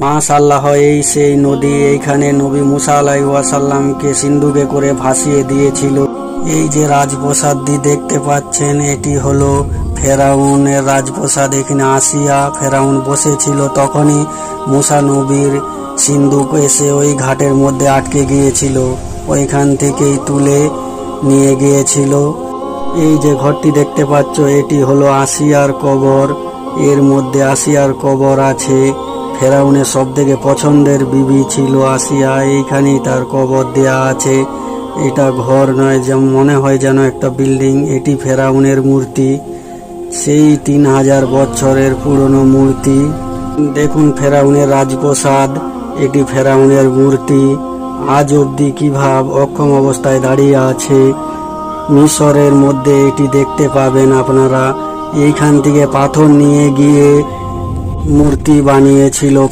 মাশাআল্লাহ, এই সেই নদী। এইখানে নবী মুসা আলাইহিস ওয়াসাল্লামকে সিন্ধুকে করে ভাসিয়ে দিয়েছিল। এই যে রাজপ্রাসাদটি দেখতে পাচ্ছেন, এটি হলো ফেরাউনের রাজপ্রাসাদ। এখানে আসিয়া ফেরাউন বসেছিল, তখনই মুসা নবীর সিন্ধুক এসে ওই ঘাটের মধ্যে আটকে গিয়েছিল, ওইখান থেকেই তুলে নিয়ে গিয়েছিল। এই যে ঘরটি দেখতে পাচ্ছ, এটি হলো আসিয়ার কবর। এর মধ্যে আসিয়ার কবর আছে। ফেরাউনের সবথেকে পছন্দের বিবি ছিল আসিয়া, এইখানেই তার কবর দেয়া আছে। এটা ঘর নয়, যেমন মনে হয় যেন একটা বিল্ডিং। এটি ফেরাউনের মূর্তি, সেই 3000 বছরের পুরনো মূর্তি। দেখুন ফেরাউনের রাজপ্রাসাদ, এটি ফেরাউনের মূর্তি। আজ অবধি কিভাবে অক্ষম অবস্থায় দাঁড়িয়ে আছে। মিশরের মধ্যে এটি দেখতে পাবেন আপনারা। এইখান থেকে পাথর নিয়ে গিয়ে মূর্তি বানিয়েছিল